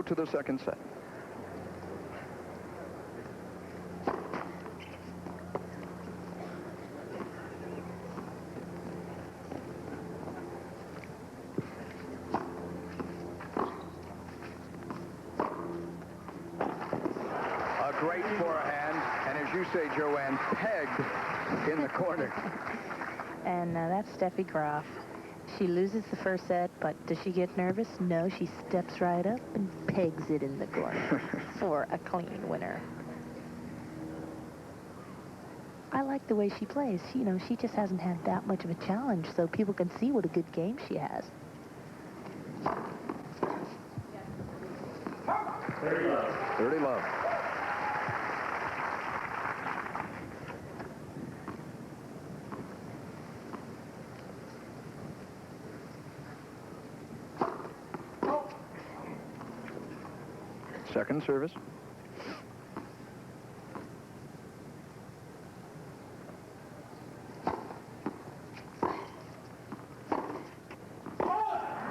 go to the second set. A great forehand, and as you say, Joanne, pegged in the corner. And that's Steffi Graf. She loses the first set, but does she get nervous? No, she steps right up and pegs it in the corner for a clean winner. I like the way she plays. You know, she just hasn't had that much of a challenge, so people can see what a good game she has. 30 love. Second service.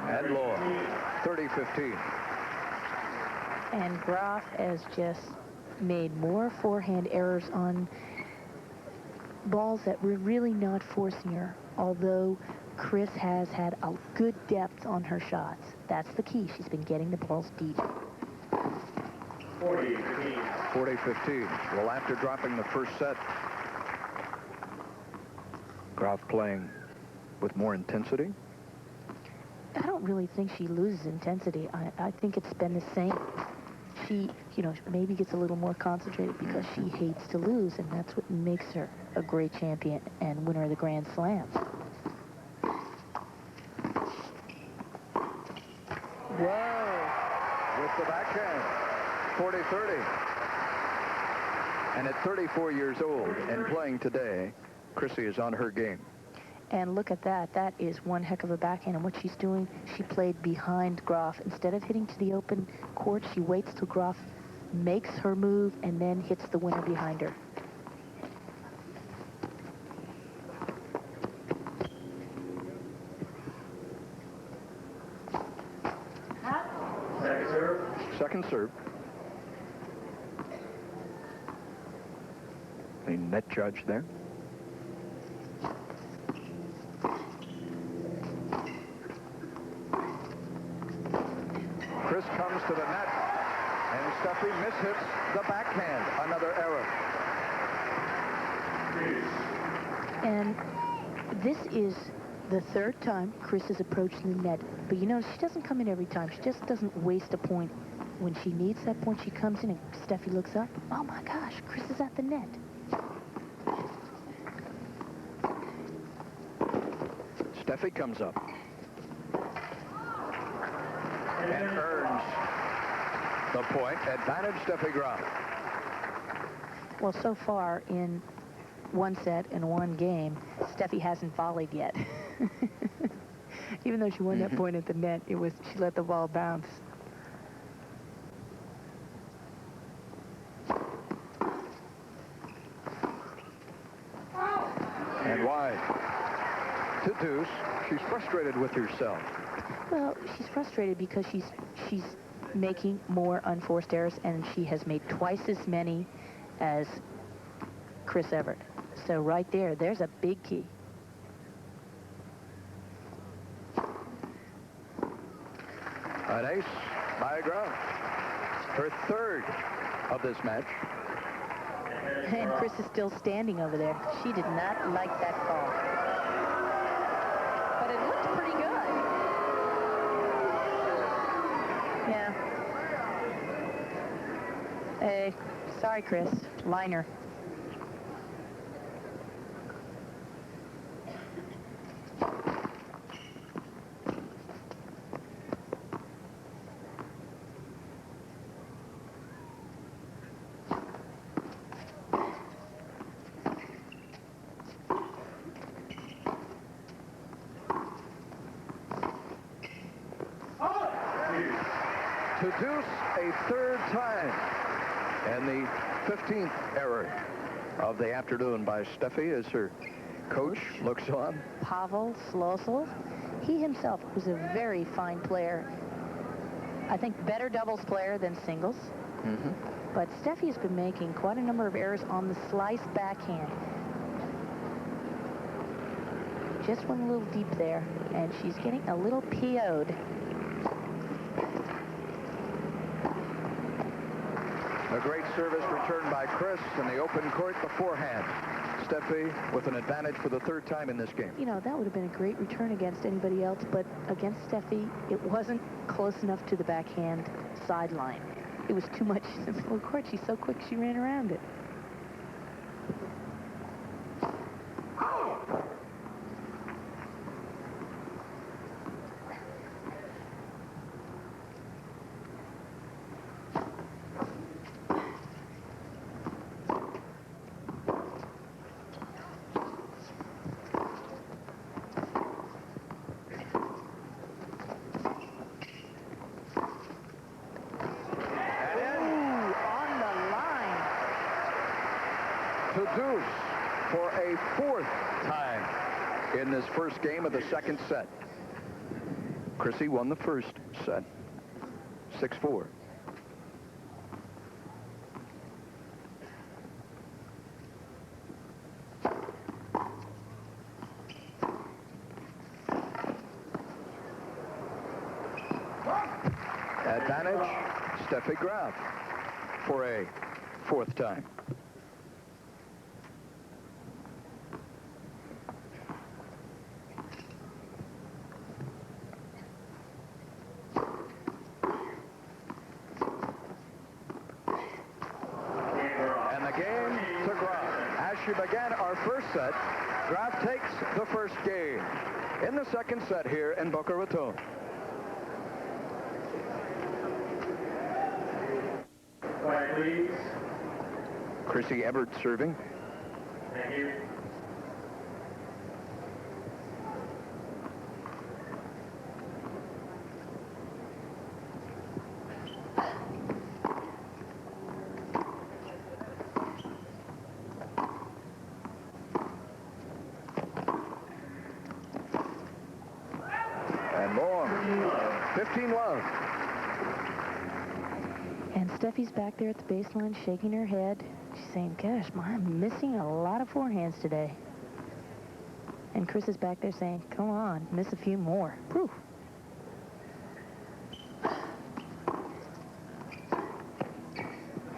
And low. 30-15. And Graf has just made more forehand errors on balls that were really not forcing her, although Chris has had a good depth on her shots. That's the key. She's been getting the balls deep. 40-15. Well, after dropping the first set, Graf playing with more intensity. I don't really think she loses intensity. I think it's been the same. She, you know, maybe gets a little more concentrated because she hates to lose, and that's what makes her a great champion and winner of the Grand Slam. Whoa! With the backhand. 40-30. And at 34 years old and playing today, Chrissy is on her game. And look at that. That is one heck of a backhand. And what she's doing, she played behind Graf. Instead of hitting to the open court, she waits till Graf makes her move and then hits the winner behind her. Second serve. The net judge there. Chris comes to the net, and Steffi mishits the backhand. Another error. And this is the third time Chris has approached the net. But, you know, she doesn't come in every time. She just doesn't waste a point. When she needs that point, she comes in, and Steffi looks up. Oh, my gosh, Chris is at the net. Steffi comes up and earns the point. Advantage, Steffi Graf. Well, so far in one set and one game, Steffi hasn't volleyed yet. Even though she won that point at the net, she let the ball bounce. And wide. To deuce. She's frustrated with herself. Well, she's frustrated because she's making more unforced errors, and she has made twice as many as Chris Evert. So right there's a big key. An ace by Graf. Her third of this match. And Chris is still standing over there. She did not like that call. But it looked pretty good. Yeah. Hey, sorry, Chris. Liner. To deuce a third time. And the 15th error of the afternoon by Steffi as her coach looks on. Pavel Slosel. He himself was a very fine player I think, better doubles player than singles. Mm-hmm. But Steffi's been making quite a number of errors on the slice backhand. Just went a little deep there, and she's getting a little PO'd. A great service returned by Chris in the open court, the forehand. Steffi with an advantage for the third time in this game. You know, that would have been a great return against anybody else, but against Steffi, it wasn't close enough to the backhand sideline. It was too much in the middle of the court. She's so quick, she ran around it. To deuce for a fourth time in this first game of the second set. Chrissy won the first set, 6-4. Advantage, Steffi Graf for a fourth time. We began our first set. Graf takes the first game in the second set here in Boca Raton. Quiet, please. Chrissy Evert serving. Thank you. And more. 15 love. And Steffi's back there at the baseline shaking her head. She's saying, gosh, I'm missing a lot of forehands today. And Chris is back there saying, come on, miss a few more. Whew.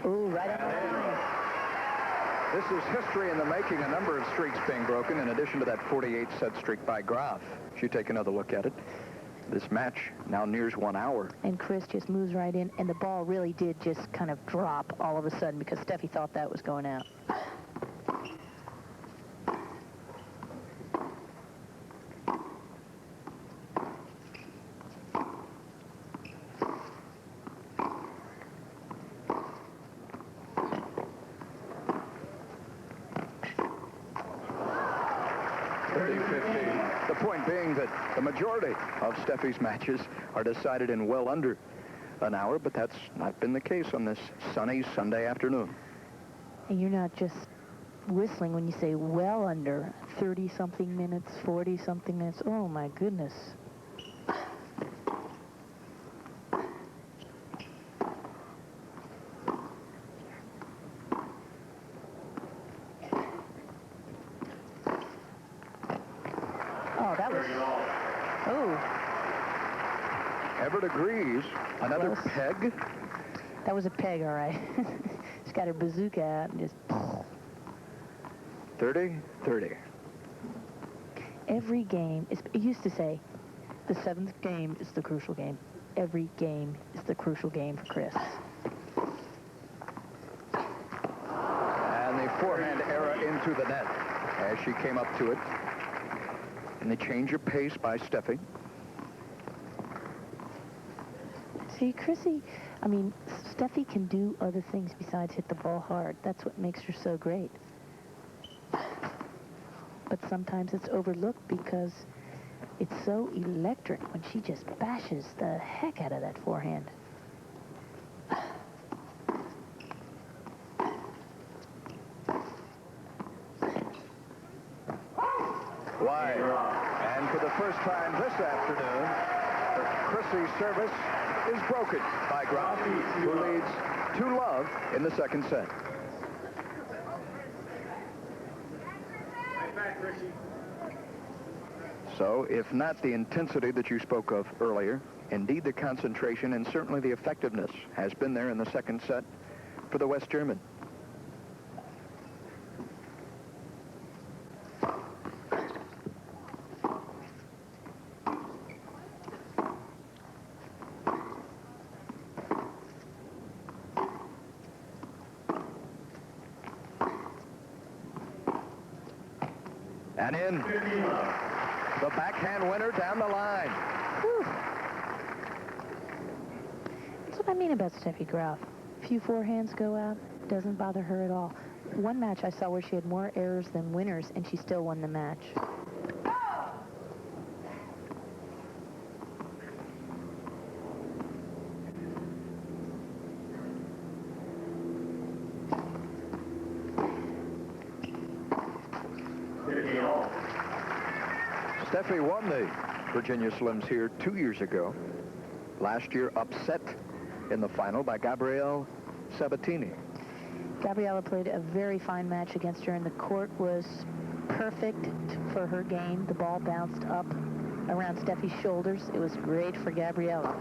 Ooh, right on the line. This is history in the making, a number of streaks being broken in addition to that 48-set streak by Graf. If you take another look at it, this match now nears 1 hour. And Chris just moves right in, and the ball really did just kind of drop all of a sudden because Steffi thought that was going out. The point being that the majority of Steffi's matches are decided in well under an hour, but that's not been the case on this sunny Sunday afternoon. And you're not just whistling when you say well under 30-something minutes, 40-something minutes. Oh, my goodness. Oh, that was... Oh. Evert agrees. Another peg. That was a peg, all right. She's got her bazooka out and just... 30-30. Every game is... It used to say, the seventh game is the crucial game. Every game is the crucial game for Chris. And the forehand error into the net as she came up to it. And the change of pace by Steffi. See, Chrissy, I mean, Steffi can do other things besides hit the ball hard. That's what makes her so great. But sometimes it's overlooked because it's so electric when she just bashes the heck out of that forehand. Wide. And for the first time this afternoon, Chrissy's service is broken by Graf, who leads 2-love in the second set. So, if not the intensity that you spoke of earlier, indeed the concentration and certainly the effectiveness has been there in the second set for the West German. And in, the backhand winner down the line. Whew. That's what I mean about Steffi Graf. Few forehands go out, doesn't bother her at all. One match I saw where she had more errors than winners, and she still won the match. Steffi won the Virginia Slims here 2 years ago. Last year, upset in the final by Gabrielle Sabatini. Gabriella played a very fine match against her, and the court was perfect for her game. The ball bounced up around Steffi's shoulders. It was great for Gabriella.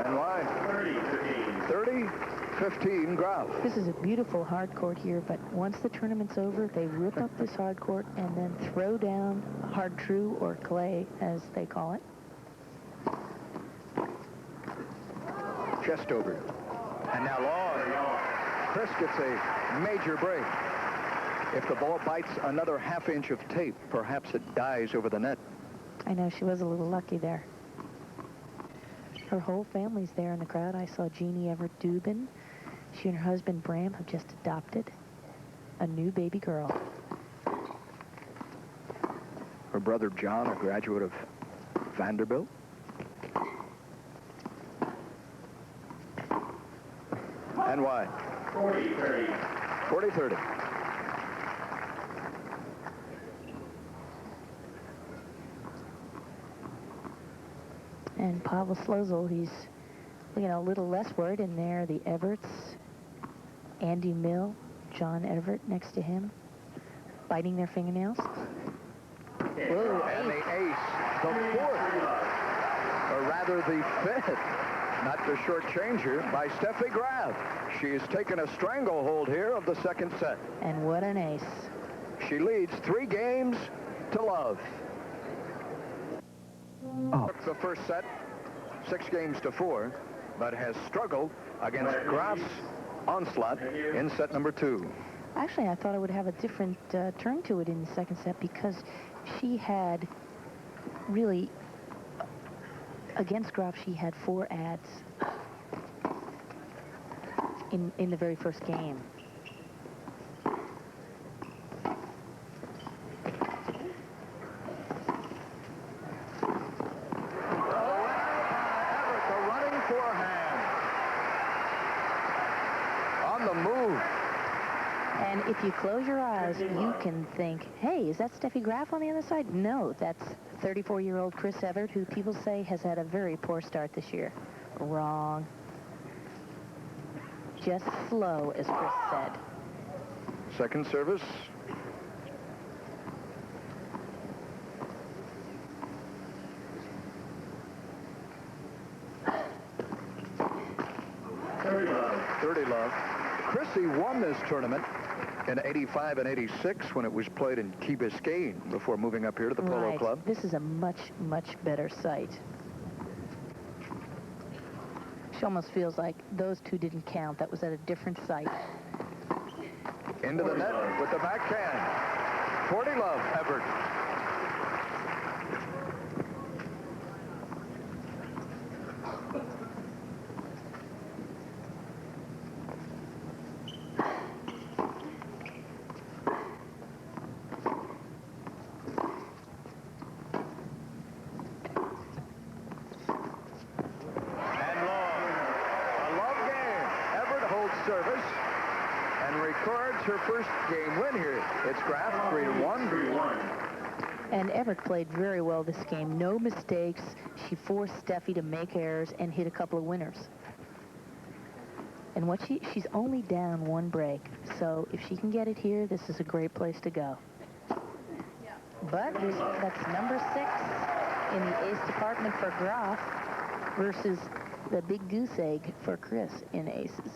And wide. 30-15 Graf. This is a beautiful hard court here, but once the tournament's over, they rip up this hard court and then throw down hard true, or clay, as they call it. Chest over. And now long. Chris gets a major break. If the ball bites another half-inch of tape, perhaps it dies over the net. I know, she was a little lucky there. Her whole family's there in the crowd. I saw Jeannie Evert Dubin. She and her husband Bram have just adopted a new baby girl. Her brother John, a graduate of Vanderbilt. And wide. 40-30. 40-30. And Pavel Slozil, he's, you know, a little less worried in there. The Everts, Andy Mill, John Evert next to him, biting their fingernails. Whoa, and the ace, the fourth, or rather the fifth, not to shortchange her, by Steffi Graf. She's taken a stranglehold here of the second set. And what an ace. She leads 3 games to love. Took the first set, 6 games to 4, but has struggled against Graf's onslaught in set number 2. Actually, I thought it would have a different turn to it in the second set, because she had really, against Graf, she had 4 ads in the very first game. And if you close your eyes, you can think, hey, is that Steffi Graf on the other side? No, that's 34-year-old Chris Evert, who people say has had a very poor start this year. Wrong. Just slow, as Chris said. Second service. Thirty love. Chrissy won this tournament in 85 and 86 when it was played in Key Biscayne before moving up here to the Polo Club. This is a much, much better site. She almost feels like those two didn't count. That was at a different site. Into the net with the backhand. 40 love, Evert. Service and records her first game win here. It's Graf 3-1. And Evert played very well this game. No mistakes. She forced Steffi to make errors and hit a couple of winners. And she's only down one break. So if she can get it here, this is a great place to go. But that's number 6 in the ace department for Graf versus the big goose egg for Chris in aces.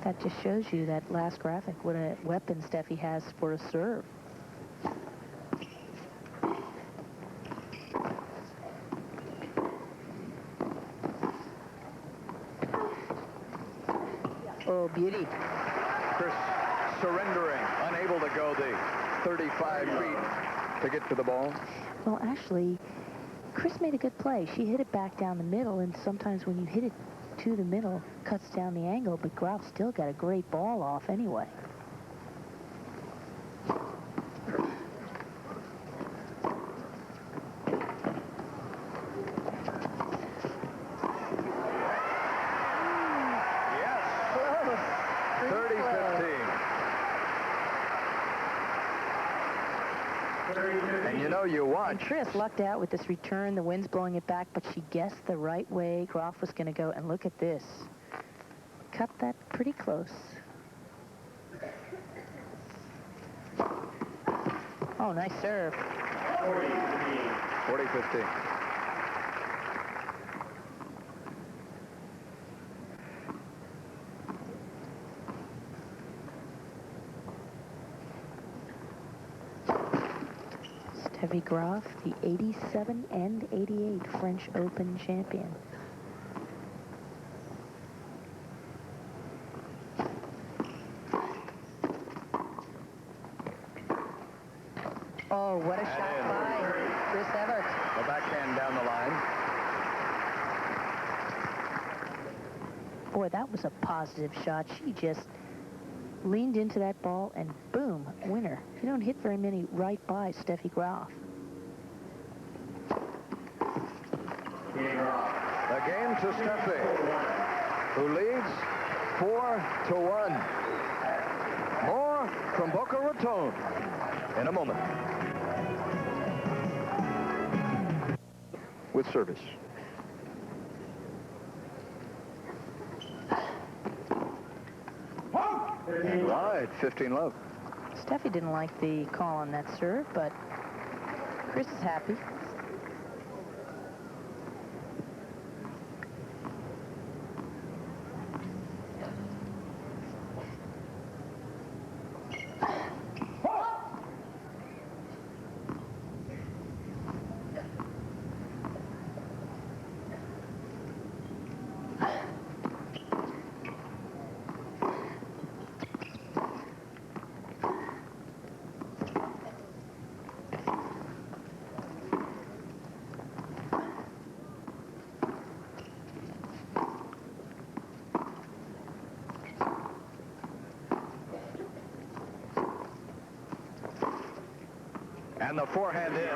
That just shows you that last graphic, what a weapon Steffi has for a serve. Oh, beauty. Chris surrendering, unable to go the 35 feet to get to the ball. Well, actually, Chris made a good play. She hit it back down the middle, and sometimes when you hit it to the middle, cuts down the angle, but Graf still got a great ball off anyway. Yes. 30-15. And you know, you watch. And Chris lucked out with this return. The wind's blowing it back, but she guessed the right way Graf was going to go. And look at this. Cut that pretty close. Oh, nice serve. 40-15. Steffi Graf, the 87 and 88 French Open champion. Oh, what a shot by Chris Evert. The backhand down the line. Boy, that was a positive shot. She just leaned into that ball and boom, winner. You don't hit very many right by Steffi Graf. The game to Steffi, who leads 4-1. More from Boca Raton in a moment. With service. Right, 15 love. Steffi didn't like the call on that serve, but Chris is happy. And the forehand in.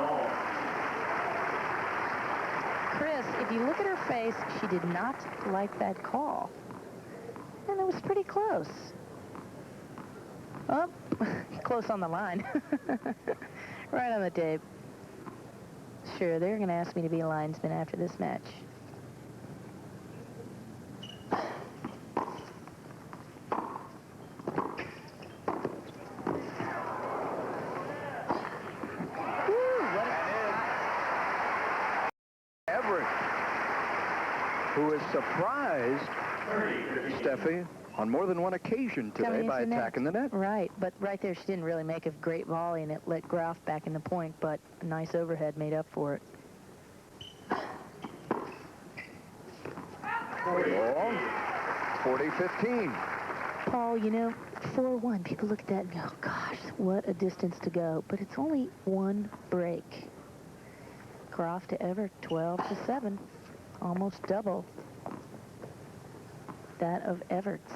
Chris, if you look at her face, she did not like that call. And it was pretty close. Oh, close on the line. Right on the tape. Sure, they're going to ask me to be a linesman after this match. Who has surprised Steffi on more than one occasion today by attacking the net. Right, but right there she didn't really make a great volley, and it let Graf back in the point, but a nice overhead made up for it. 40-15. Paul, you know, 4-1, people look at that and go, gosh, what a distance to go. But it's only one break. Graf to Evert, 12-7. Almost double that of Evert's.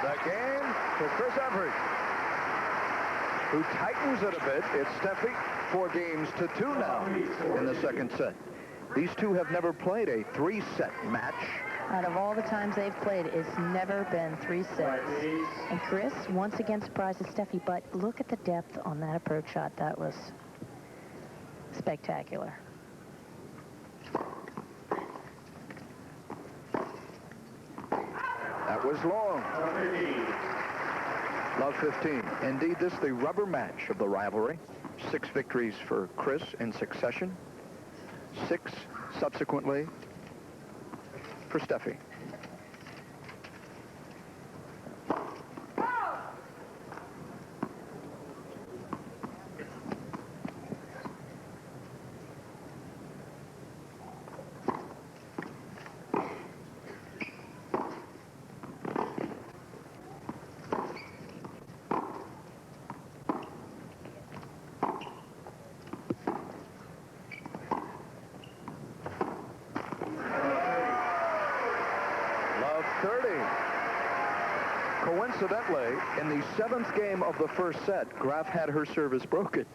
The game for Chris Evert. tightens it a bit. It's Steffi, 4-2 now in the second set. These two have never played a 3-set match. Out of all the times they've played, it's never been 3 sets. And Chris once again surprises Steffi, but look at the depth on that approach shot. That was spectacular. That was long. Love 15. Indeed, this is the rubber match of the rivalry. 6 victories for Chris in succession. 6 subsequently for Steffi. Coincidentally, in the 7th game of the first set, Graf had her service broken.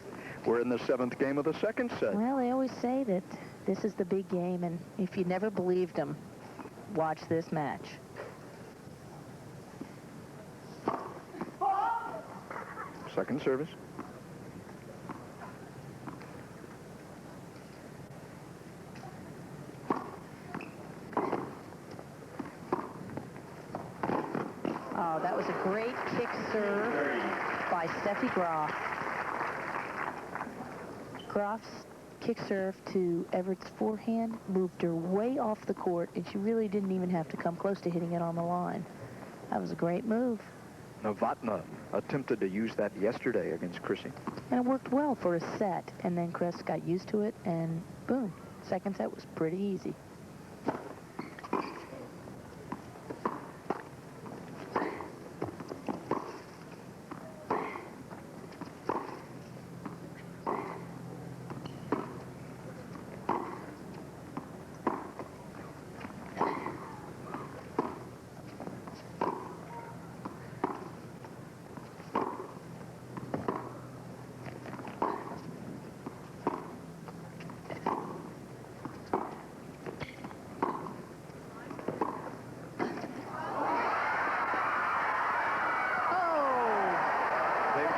We're in the 7th game of the second set. Well, they always say that this is the big game, and if you never believed them, watch this match. Second service. Oh, that was a great kick serve by Steffi Graf. Graf's kick serve to Everett's forehand moved her way off the court, and she really didn't even have to come close to hitting it on the line. That was a great move. Novotna attempted to use that yesterday against Chrissy. And it worked well for a set, and then Chris got used to it, and boom, second set was pretty easy.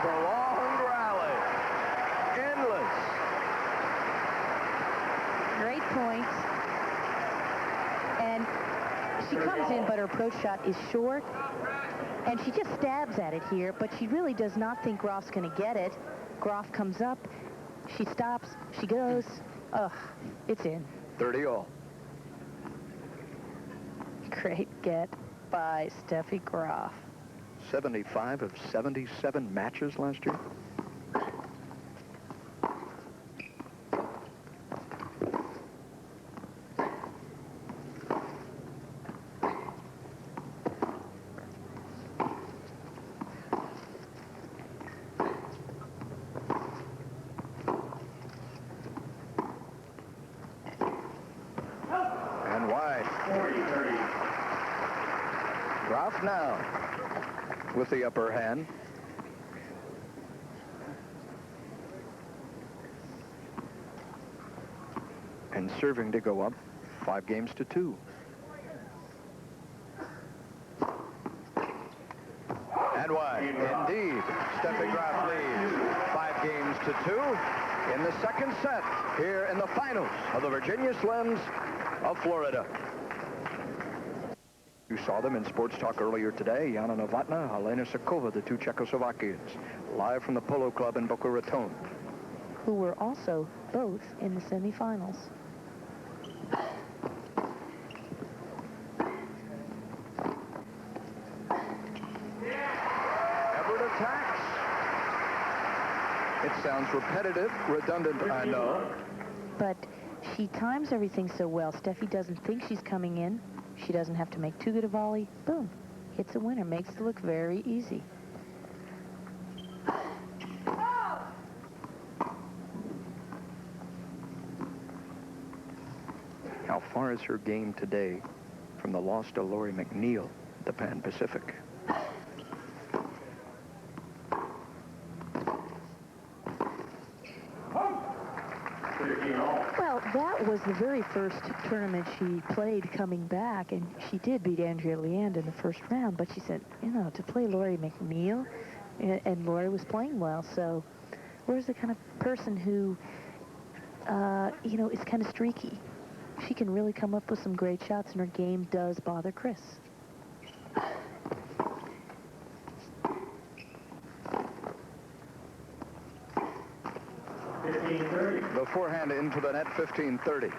Prolonged rally. Endless. Great point. And she comes in, but her approach shot is short. And she just stabs at it here, but she really does not think Graf's going to get it. Graf comes up. She stops. She goes. Ugh, it's in. 30 all. Great get by Steffi Graf. 75 of 77 matches last year. And wide. 40-30. Graf now with the upper hand. And serving to go up 5-2. And wide. Indeed, Steffi Graf leads 5-2 in the second set here in the finals of the Virginia Slims of Florida. You saw them in Sports Talk earlier today. Jana Novotná, Helena Sakova, the two Czechoslovakians, live from the Polo Club in Boca Raton. Who were also both in the semifinals. Evert attacks. It sounds repetitive, redundant, I know. But she times everything so well. Steffi doesn't think she's coming in. She doesn't have to make too good a volley. Boom. Hits a winner. Makes it look very easy. How far is her game today from the loss to Lori McNeil at the Pan Pacific? 15 all. Well, that was the very first tournament she played coming back, and she did beat Andrea Leand in the first round, but she said, you know, to play Lori McNeil, and Lori was playing well, so Lori's the kind of person who, you know, is kind of streaky. She can really come up with some great shots, and her game does bother Chris. The forehand into the net, 15-30.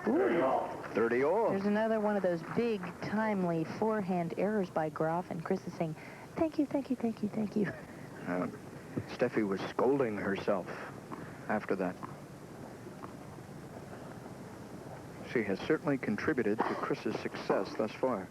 Ooh. 30 all. There's another one of those big, timely forehand errors by Graf, and Chris is saying, thank you, thank you, thank you, thank you. Steffi was scolding herself after that. She has certainly contributed to Chris's success thus far.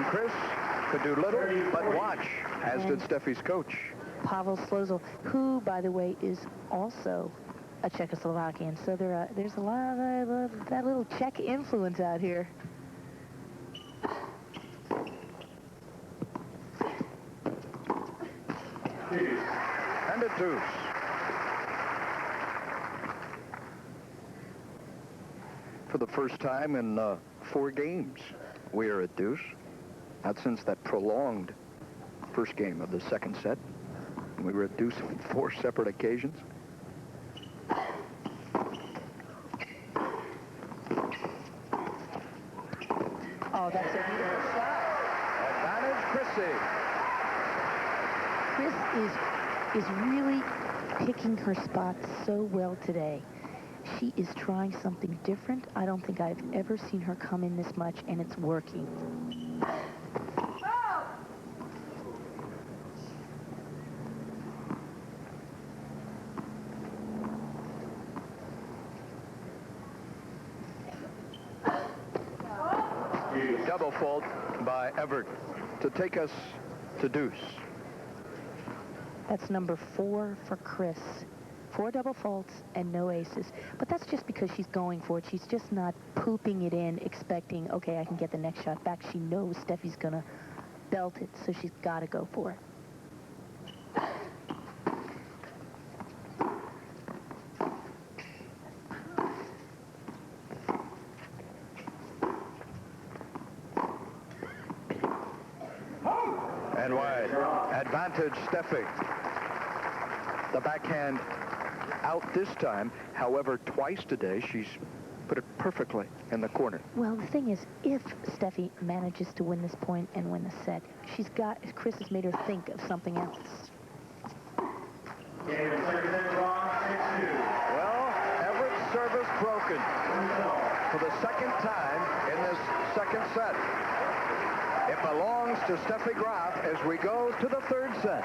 Chris could do little but watch, as did Steffi's coach. Pavel Slozil, who, by the way, is also a Czechoslovakian. So there's a lot of that little Czech influence out here. And a deuce. For the first time in 4 games, we are at deuce. Not since that prolonged first game of the second set. We were at deuce on 4 separate occasions. Oh, that's a beautiful shot. Advantage, Chrissy. Chris is really picking her spots so well today. She is trying something different. I don't think I've ever seen her come in this much, and it's working. Double fault by Evert to take us to deuce. That's number 4 for Chris. 4 double faults and no aces. But that's just because she's going for it. She's just not pooping it in, expecting, okay, I can get the next shot back. She knows Steffi's going to belt it, so she's got to go for it. And wide. Advantage, Steffi. The backhand out this time. However, twice today, she's put it perfectly in the corner. Well, the thing is, if Steffi manages to win this point and win the set, Chris has made her think of something else. Well, Everett's service broken for the second time in this second set. It belongs to Steffi Graf as we go to the third set.